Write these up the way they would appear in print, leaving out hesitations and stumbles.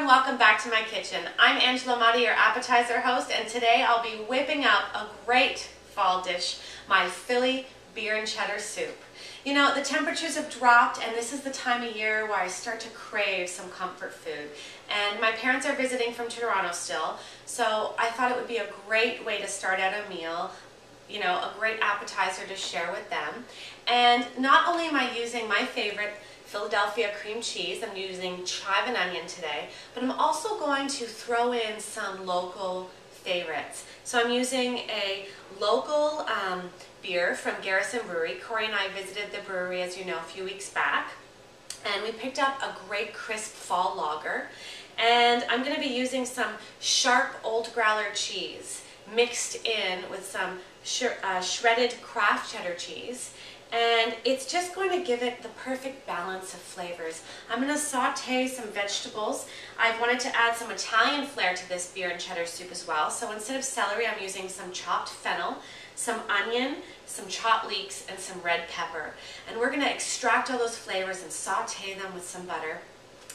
and welcome back to my kitchen. I'm Angela Motti, your appetizer host, and today I'll be whipping up a great fall dish, my Philly beer and cheddar soup. You know, the temperatures have dropped and this is the time of year where I start to crave some comfort food. And my parents are visiting from Toronto still, so I thought it would be a great way to start out a meal, you know, a great appetizer to share with them. And not only am I using my favorite Philadelphia cream cheese, I'm using chive and onion today, but I'm also going to throw in some local favorites. So I'm using a local beer from Garrison Brewery. Corey and I visited the brewery, as you know, a few weeks back, and we picked up a great crisp fall lager. And I'm going to be using some sharp old growler cheese mixed in with some shredded Kraft cheddar cheese. And it's just going to give it the perfect balance of flavors. I'm going to saute some vegetables. I've wanted to add some Italian flair to this beer and cheddar soup as well. So instead of celery, I'm using some chopped fennel, some onion, some chopped leeks, and some red pepper. And we're going to extract all those flavors and saute them with some butter.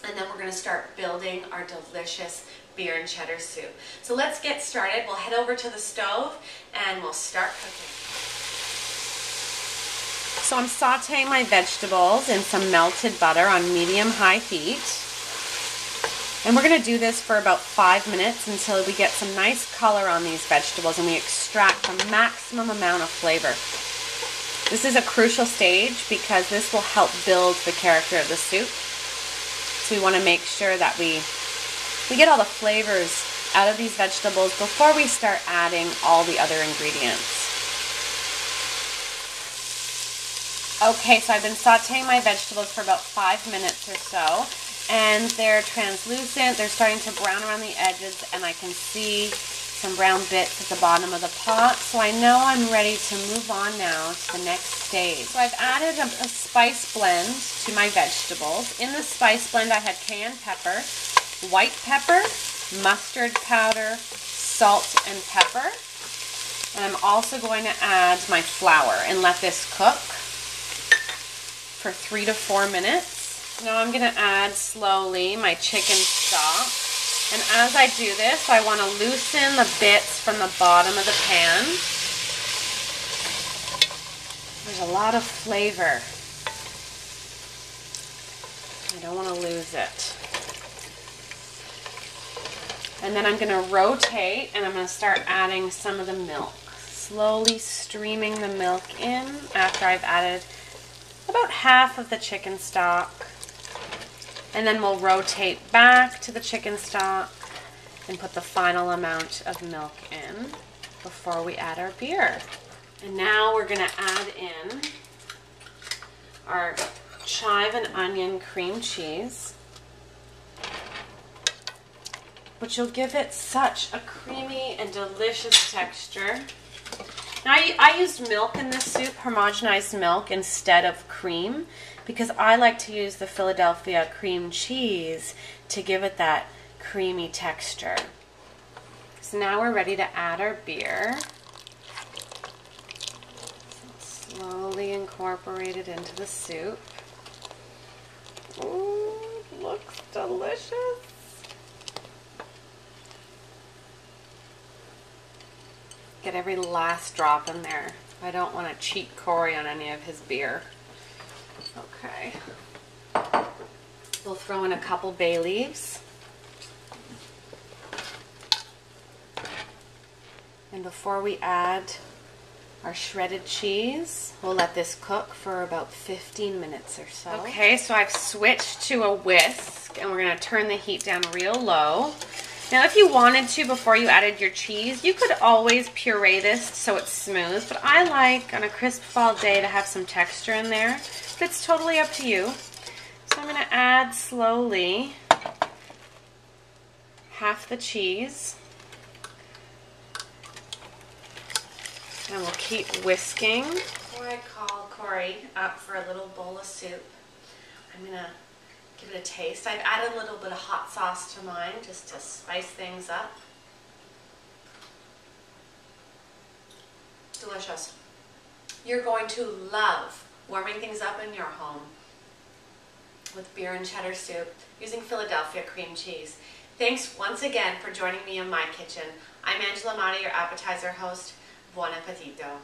And then we're going to start building our delicious beer and cheddar soup. So let's get started. We'll head over to the stove and we'll start cooking. So I'm sauteing my vegetables in some melted butter on medium-high heat. And we're going to do this for about 5 minutes until we get some nice color on these vegetables and we extract the maximum amount of flavor. This is a crucial stage because this will help build the character of the soup. So we want to make sure that we get all the flavors out of these vegetables before we start adding all the other ingredients. Okay, so I've been sauteing my vegetables for about 5 minutes or so, and they're translucent, they're starting to brown around the edges, and I can see some brown bits at the bottom of the pot, so I know I'm ready to move on now to the next stage. So I've added a spice blend to my vegetables. In the spice blend I had cayenne pepper, white pepper, mustard powder, salt, and pepper. And I'm also going to add my flour and let this cook for 3 to 4 minutes. Now I'm going to add slowly my chicken stock. And as I do this, I want to loosen the bits from the bottom of the pan. There's a lot of flavor. I don't want to lose it. And then I'm going to rotate and I'm going to start adding some of the milk. Slowly streaming the milk in after I've added about half of the chicken stock. And then we'll rotate back to the chicken stock and put the final amount of milk in before we add our beer. And now we're going to add in our chive and onion cream cheese, which will give it such a creamy and delicious texture. Now I used milk in this soup, homogenized milk instead of cream, because I like to use the Philadelphia cream cheese to give it that creamy texture. So now we're ready to add our beer. Slowly incorporate it into the soup. Ooh, looks delicious. Get every last drop in there. I don't want to cheat Corey on any of his beer. Okay. We'll throw in a couple bay leaves. And before we add our shredded cheese, we'll let this cook for about 15 minutes or so. Okay, so I've switched to a whisk and we're going to turn the heat down real low. Now if you wanted to, before you added your cheese, you could always puree this so it's smooth, but I like on a crisp fall day to have some texture in there, but it's totally up to you. So I'm going to add slowly half the cheese, and we'll keep whisking. Before I call Corey up for a little bowl of soup, I'm going to give it a taste. I've added a little bit of hot sauce to mine just to spice things up. Delicious. You're going to love warming things up in your home. with beer and cheddar soup using Philadelphia cream cheese. Thanks once again for joining me in my kitchen. I'm Angela Motti, your appetizer host. Buon appetito.